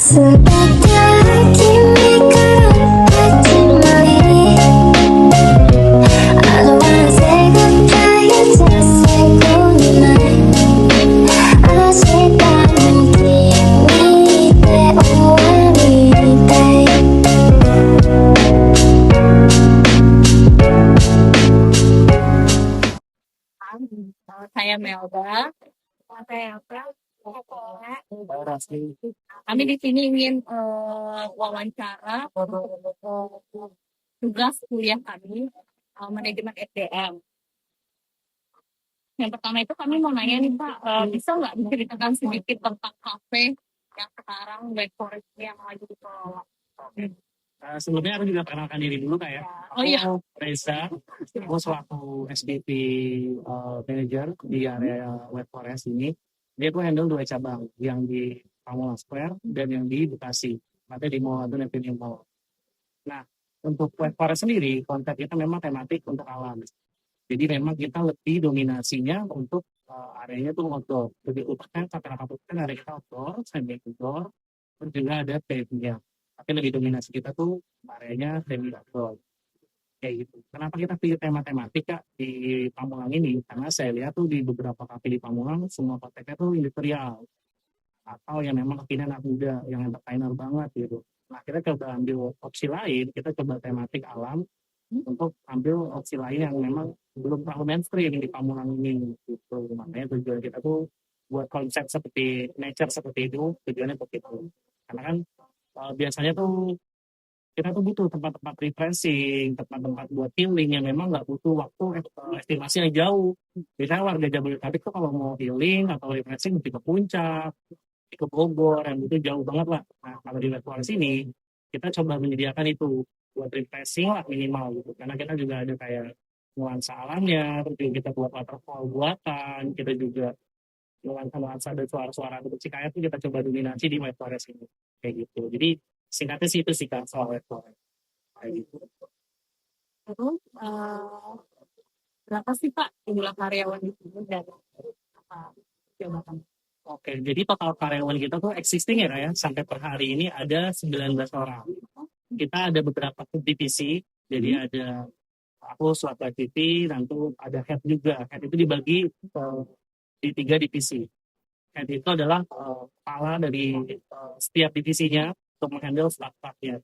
Sebagai kimi karo I don't wanna say goodbye, just say goodnight. 아직까는君で終わりたい. Saya Melda. Saya April. Kami di sini ingin wawancara tugas kuliah kami manajemen SDM. Yang pertama itu kami mau nanya nih Pak, bisa nggak menceritakan sedikit tentang kafe yang sekarang Black Forest yang lagi dikelola? Sebelumnya aku juga perkenalkan diri dulu Kak ya. Oh iya. Aku Reza, aku selaku SVP Manager di area White Forest ini. Dia tuh handle 2 cabang, yang di Pamulang Square dan yang di Bekasi, nanti di Mall Adun Avenue Mall. Nah, untuk White Forest sendiri, konsep kita memang tematik untuk alam. Jadi memang kita lebih dominasinya untuk areanya tuh outdoor. Lebih utama sampai 80% area kita outdoor, semi outdoor, terus juga ada pavement. Tapi lebih dominasi kita tuh areanya semi outdoor. Kayak gitu. Kenapa kita pilih tema tematik Kak di Pamulang ini? Karena saya lihat tuh di beberapa kafe di Pamulang semua konsepnya tuh industrial atau yang memang kekinian anak muda yang entertainer banget gitu. Nah kita coba ambil opsi lain, kita coba tematik alam untuk ambil opsi lain yang memang belum terlalu mainstream di Pamulang ini gitu. Makanya tujuan kita tuh buat konsep seperti nature seperti itu, tujuannya begitu. Karena kan biasanya tuh kita tuh butuh tempat-tempat refreshing, tempat-tempat buat healing yang memang nggak butuh waktu estimasi yang jauh. Biasanya warga Jabodetabek tuh kalau mau healing atau refreshing mesti ke Puncak, ke Bogor, yang itu jauh banget lah. Nah kalau di White Forest ini, kita coba menyediakan itu buat refreshing lah minimal gitu. Karena kita juga ada kayak nuansa alamnya, terus juga kita buat waterfall buatan, kita juga nuansa dan suara-suara bentuk cikaya itu kita coba dominasi di White Forest ini. Kayak gitu. Jadi singkatnya sih itu sih Kak soal White Forest. Kayak gitu. Terus berapa sih Pak jumlah karyawan di sini dan apa jabatan? Oke, jadi total karyawan kita tuh existing ya Kak ya, sampai per hari ini ada 19 orang. Kita ada beberapa divisi, jadi ada aku selaku VP, nanti ada head juga. Head itu dibagi di 3 divisi. Head itu adalah kepala dari setiap divisinya untuk menghandle staff-staffnya.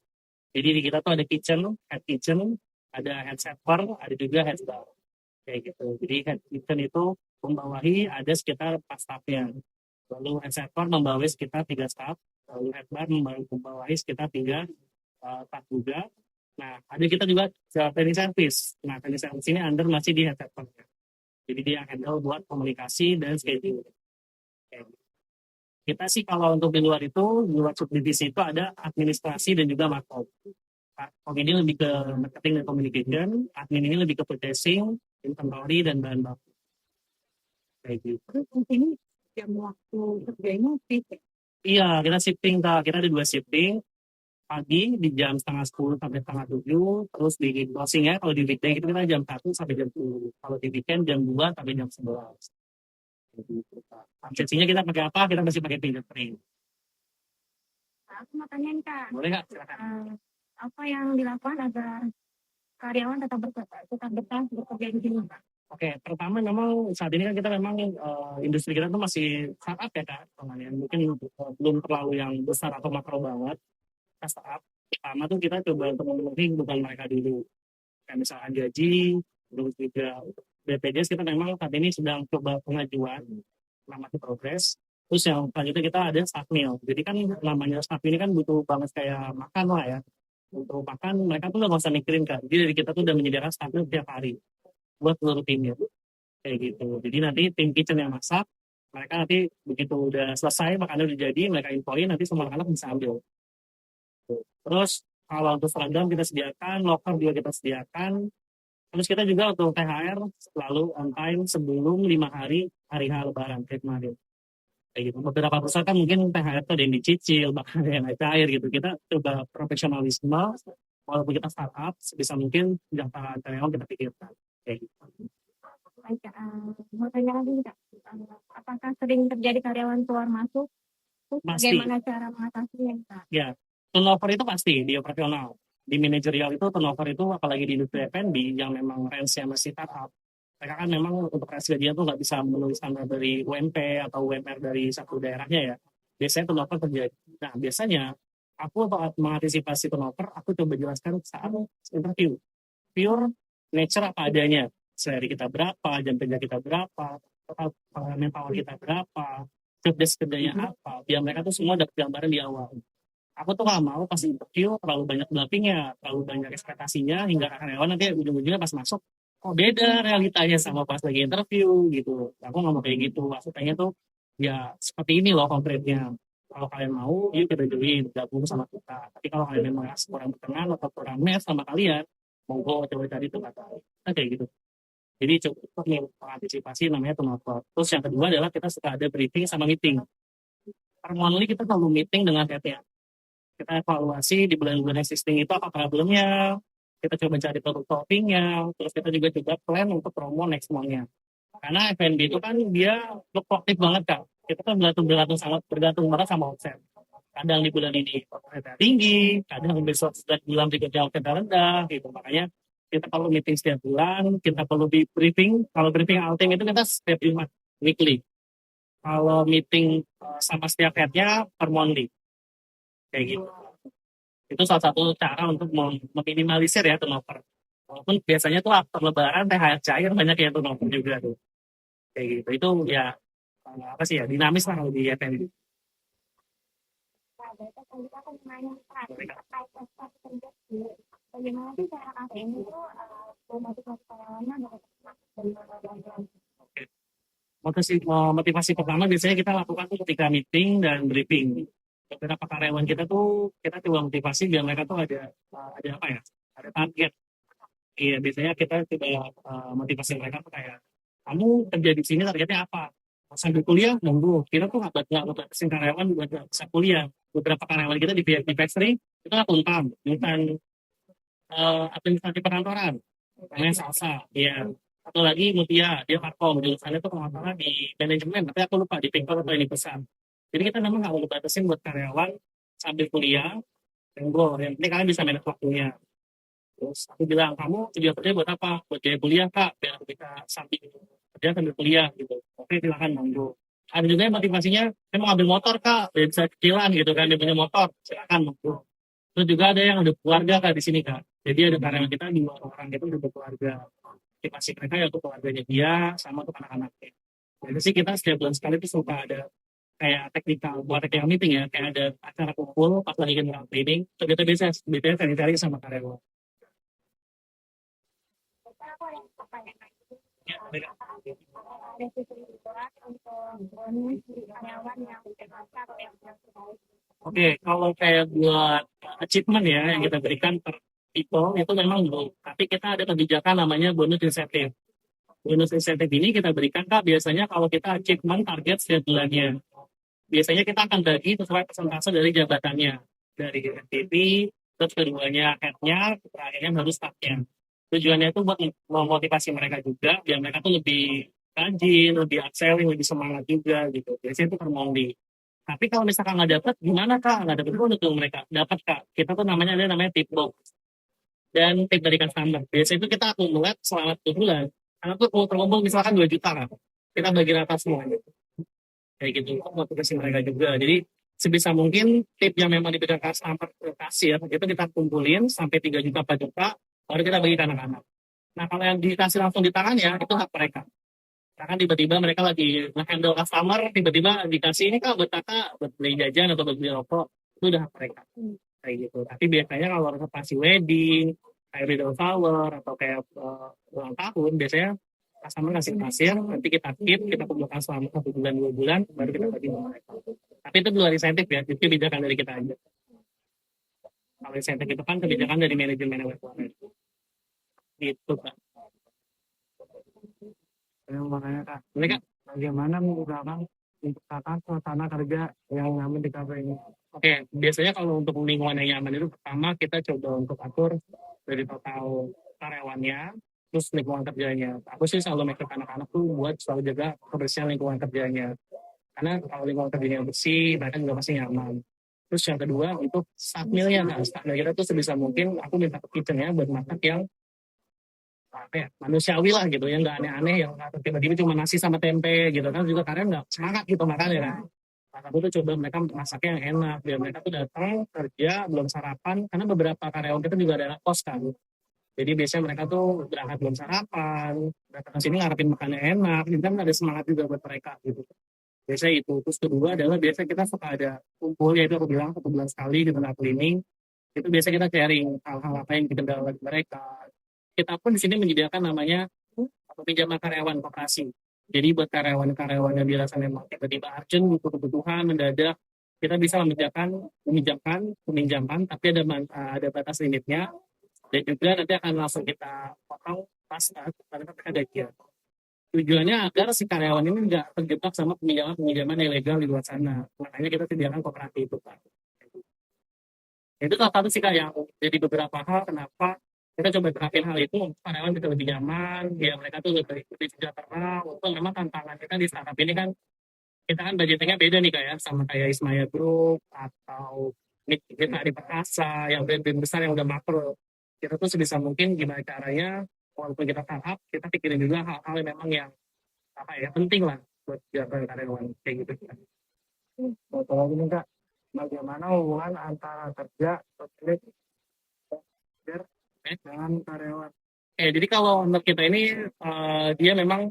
Jadi di kita tuh ada head kitchen, ada head server, ada juga head bar. Kayak gitu. Jadi head kitchen itu membawahi ada sekitar 4 staffnya. Lalu head server membawahi sekitar 3 staff. Lalu head bar membawahi sekitar 3 staff juga. Nah, ada kita juga cleaning service. Nah, cleaning service ini under masih di head server. Jadi dia handle buat komunikasi dan schedule. Kayak gitu. Kita sih kalau untuk di luar itu, di luar subdivisi itu ada administrasi dan juga marketing. Marketing ini lebih ke marketing dan communication, admin ini lebih ke purchasing, inventory, dan bahan baku. Kayak gitu. Terus ini jam waktu kerjanya sih? Iya, kita shifting Kak. Kita ada 2 shifting. Pagi di jam setengah 10 sampai setengah 7, terus di closing ya, kalau di weekday itu kita jam 1 sampai jam 10. Kalau di weekend jam 2 sampai jam 11. Absensinya kita pakai apa? Kita masih pakai fingerprint. Aku mau tanya nih Kak, Boleh nggak? Silakan. apa yang dilakukan agar karyawan tetap betah bekerja di sini Kak? Oke, pertama memang saat ini kan kita memang industri kita tuh masih startup ya Kak, teman-teman. Mungkin belum terlalu yang besar atau makro banget. Kita startup. Pertama tuh kita coba untuk memenuhi kebutuhan mereka dulu. Kayak misalkan gaji, terus juga BPJS kita memang saat ini sedang coba pengajuan, masih progres. Terus yang selanjutnya kita ada staff meal. Jadi kan namanya staff ini kan butuh banget kayak makan lah ya. Untuk makan mereka tuh nggak usah mikirin kan. Jadi dari kita tuh udah menyediakan staff meal tiap hari buat seluruh timnya. Kayak gitu. Jadi nanti tim kitchen yang masak, mereka nanti begitu udah selesai makannya udah jadi, mereka infoin nanti semua anak bisa ambil. Terus kalau untuk seragam kita sediakan, locker juga kita sediakan. Terus kita juga untuk THR selalu on time sebelum 5 hari H Lebaran kayak kemarin. Kayak gitu. Beberapa perusahaan kan mungkin THR itu ada yang dicicil, bahkan ada yang naik cair gitu. Kita coba profesionalisme, walaupun kita startup, sebisa mungkin jangka karyawan kita pikirkan. Kayak gitu. Baik, mau tanya lagi nih Kak, apakah sering terjadi karyawan keluar masuk Terus Pasti. bagaimana cara mengatasinya, Kak? Ya, turnover itu pasti di operasional. Di manajerial itu turnover itu apalagi di industri F&B yang memang range-nya masih startup. Mereka kan memang untuk range gajian tuh nggak bisa memenuhi standar dari UMP atau UMR dari satu daerahnya ya. Biasanya turnover terjadi. Nah, biasanya aku mengantisipasi turnover, aku coba jelaskan saat interview. Pure nature apa adanya. Sehari kita berapa, jam kerja kita berapa, total manpower kita berapa, job desk kerjanya apa, biar mereka tuh semua dapat gambaran di awal. Aku tuh gak mau pas interview terlalu banyak bluffingnya, terlalu banyak ekspektasinya, hingga karyawan nanti ujung-ujungnya pas masuk, kok beda realitanya sama pas lagi interview gitu. Aku gak mau kayak gitu, aku pengen tuh ya seperti ini loh konkretnya. Kalau kalian mau, yuk kita join, gabung sama kita. Tapi kalau kalian memang kurang berkenan atau kurang match sama kalian, monggo coba cari tempat lain. Nah, kayak gitu. Jadi cukup nih mengantisipasi namanya turnover. Terus yang kedua adalah kita suka ada briefing sama meeting. Per monthly kita selalu meeting dengan head-nya. Kita evaluasi di bulan-bulan existing itu apa problemnya, kita coba cari produk toppingnya, terus kita juga coba plan untuk promo next month-nya. Karena F&B itu kan dia fluktuatif banget Kak. Kita kan bergantung banget sama omset. Kadang di bulan ini omsetnya tinggi, kadang besok setiap bulan juga omsetnya rendah gitu. Makanya kita perlu meeting setiap bulan, kita perlu briefing. Kalau briefing outing itu kita setiap Jumat, weekly. Kalau meeting sama setiap head-nya per monthly. Kayak gitu. Itu salah satu cara untuk meminimalisir ya turnover. Walaupun biasanya tuh after lebaran THR cair banyak yang turnover juga tuh. Kayak gitu. Itu ya apa sih ya dinamis lah kalau di F&B. Nah, berarti kalau kita akan menanya terkait prestasi kerja sendiri. Bagaimana sih cara kakak ini tuh memotivasi karyawannya Motivasi pertama biasanya kita lakukan tuh ketika meeting dan briefing. Beberapa karyawan kita tuh kita coba motivasi biar mereka tuh ada apa ya? Ada target. Iya, biasanya kita coba motivasi mereka tuh kayak kamu kerja di sini targetnya apa? Sambil kuliah, nunggu. Kita tuh nggak batasin karyawan buat bisa kuliah. Beberapa karyawan kita di factory itu akuntan, administrasi perkantoran, namanya salsa, ya. Atau lagi Mutia, dia Markom, jurusannya tuh kalau nggak salah di manajemen, tapi aku lupa di Pinkor atau ini besar. Jadi kita memang nggak mau batasin buat karyawan sambil kuliah, yang penting kalian bisa manage waktunya. Terus aku bilang, kamu tujuan kerja buat apa? Buat biaya kuliah kak, biar kita sambil kerja sambil kuliah gitu. Oke silakan monggo. Ada juga yang motivasinya, saya mau ambil motor kak, biar bisa cicilan gitu kan, dia punya motor, silakan monggo. Terus juga ada yang udah keluarga kak di sini kak. Jadi ada karyawan kita di luar orang itu udah berkeluarga. Motivasi mereka ya untuk keluarganya dia sama untuk anak-anaknya. Jadi sih kita setiap bulan sekali tuh suka ada kayak technical meeting ya, kayak ada acara kumpul pas lagi general training. Terus kita biasanya cari sama karyawan. aku ada pertanyaan Ya, mereka. ada sistem liburan untuk bonus karyawan yang PKK atau yang terbaik. Oke, kalau kayak buat achievement ya yang kita berikan per people itu memang belum. Tapi kita ada kebijakan namanya bonus insentif. Bonus insentif ini kita berikan kak biasanya kalau kita achievement target setiap bulannya. Biasanya kita akan bagi sesuai persentase dari jabatannya. Dari FTP, terus keduanya head-nya, terakhirnya baru staff-nya. Tujuannya itu buat memotivasi mereka juga, biar mereka tuh lebih rajin, lebih upselling, lebih semangat juga gitu. Biasanya itu per monthly. Tapi kalau misalkan nggak dapat, gimana kak? Nggak dapat bonus tuh mereka. Dapat kak. Kita tuh ada namanya tip box. Dan tip dari customer. Biasanya itu kita akumulat selama 1 bulan. Karena tuh terkumpul misalkan 2 juta kan. Kita bagi rata semua. Kayak gitu. Motivasi mereka juga. Jadi sebisa mungkin tip yang memang diberikan customer ke kasir, itu kita kumpulin sampai 3 juta, 4 juta, baru kita bagi ke anak-anak. Nah kalau yang dikasih langsung di tangannya, itu hak mereka. Karena tiba-tiba mereka lagi nge-handle customer, tiba-tiba dikasih ini kak buat kakak, buat beli jajan atau buat beli rokok, itu udah hak mereka. Kayak gitu. Tapi biasanya kalau resepsi wedding, kayak bridal shower, atau kayak ulang tahun, biasanya customer kasih kasir, nanti kita keep, kita kumpulkan selama 1 bulan, 2 bulan, baru kita bagi ke mereka. Tapi itu di luar insentif ya, itu kebijakan dari kita aja. Kalau insentif itu kan kebijakan dari manajemen WFH. Gitu kak. Makanya kak, mereka bagaimana menggunakan untuk kakak suasana kerja yang nyaman di kafe ini? Oke, biasanya kalau untuk lingkungan yang nyaman itu pertama kita coba untuk atur dari total karyawannya, terus lingkungan kerjanya. Aku sih selalu make anak-anak tuh buat selalu jaga kebersihan lingkungan kerjanya. Karena kalau lingkungan kerjanya bersih, mereka juga pasti nyaman. Terus yang kedua untuk start meal-nya, nah start meal kita tuh sebisa mungkin aku minta ke kitchen-nya buat masak yang apa ya, manusiawi lah gitu, yang nggak aneh-aneh, yang nggak tiba-tiba cuma nasi sama tempe gitu kan, juga karena nggak semangat gitu makannya kan. Nah, aku tuh coba mereka masaknya yang enak, biar mereka tuh datang kerja belum sarapan, karena beberapa karyawan kita juga ada anak kos kan. Jadi biasanya mereka tuh berangkat belum sarapan, datang ke sini ngarepin makannya enak, jadi kan ada semangat juga buat mereka gitu. Biasanya itu. Terus kedua adalah biasa kita suka ada kumpul, yaitu aku bilang 1 bulan sekali di tempat cleaning. Itu biasa kita sharing hal-hal apa yang kendala mereka. Kita pun di sini menyediakan namanya pinjaman karyawan koperasi. Jadi buat karyawan-karyawan yang dirasa memang tiba-tiba urgent butuh kebutuhan mendadak, kita bisa meminjamkan, tapi ada batas limitnya, dan juga nanti akan langsung kita potong pas mereka gajian. Tujuannya agar si karyawan ini nggak terjebak sama peminjaman ilegal di luar sana. Makanya kita sediakan koperasi itu, Pak. Itu salah satu sih Kak yang jadi beberapa hal kenapa kita coba terapin hal itu untuk karyawan bisa lebih nyaman, ya mereka tuh lebih sejahtera. Walaupun memang tantangan kita di startup ini kan, kita kan budgetingnya beda nih Kak ya, sama kayak Ismaya Group atau kita di Perkasa, yang brand-brand besar yang udah makro. Kita tuh sebisa mungkin gimana caranya, walaupun kita startup, kita pikirin juga hal-hal yang memang yang apa ya penting lah buat karyawan kayak gitu. Kalau ini Kak, bagaimana hubungan antara kerja sosial dengan karyawan? Jadi kalau untuk kita ini dia memang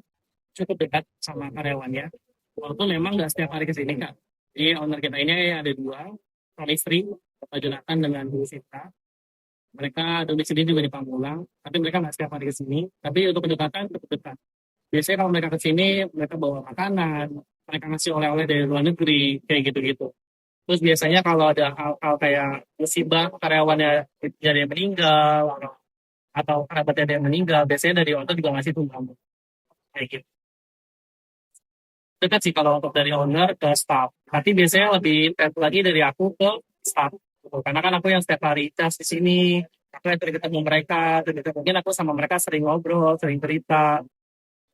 cukup dekat sama karyawannya, walaupun memang nggak setiap hari kesini Kak. Jadi owner kita ini ada 2, suami istri, Bapak Jonathan dengan Bu Sita. Mereka domisili juga di Pamulang, tapi mereka nggak setiap hari kesini. Tapi untuk kedekatan cukup dekat. Biasanya kalau mereka kesini, mereka bawa makanan, mereka ngasih oleh-oleh dari luar negeri, kayak gitu-gitu. Terus biasanya kalau ada hal-hal kayak musibah, karyawannya jadi yang meninggal, atau kerabatnya ada yang meninggal, biasanya dari owner juga ngasih tumbang. Kayak gitu. Dekat sih kalau untuk dari owner ke staff. Tapi biasanya lebih intens lagi dari aku ke staff. Gitu. Karena kan aku yang setiap hari cas di sini, aku yang sering ketemu mereka, mungkin aku sama mereka sering ngobrol, sering cerita,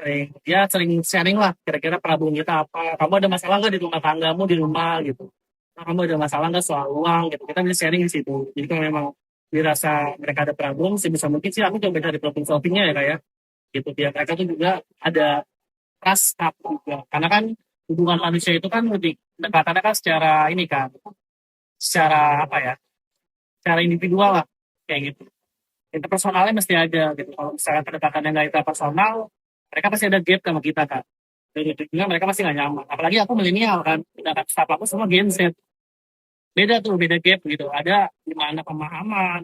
sering sharing lah kira-kira problem kita apa, kamu ada masalah nggak di rumah tanggamu di rumah gitu, nah, kamu ada masalah nggak soal uang gitu, kita bisa sharing di situ. Jadi kalau memang dirasa mereka ada problem, sebisa mungkin sih aku coba cari problem solvingnya ya kayak gitu, biar mereka tuh juga ada trust up juga, karena kan hubungan manusia itu kan lebih dekatannya kan secara ini kan, secara apa ya, secara individual lah kayak gitu. Interpersonalnya mesti ada gitu. Kalau misalnya pendekatannya nggak interpersonal, mereka pasti ada gap sama kita Kak. Dan itu juga mereka pasti nggak nyaman. Apalagi aku milenial kan, sedangkan staff aku semua Gen Z. Beda tuh, beda gap gitu. Ada di mana pemahaman,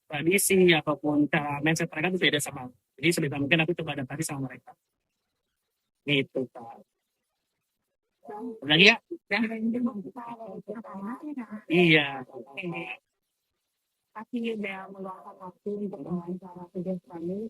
tradisi, ataupun cara mindset mereka tuh beda sama aku. Jadi sebisa mungkin aku coba adaptasi sama mereka. Gitu Kak. Lagi ya? Iya. Kasih udah meluangkan waktu untuk wawancara tugas kami.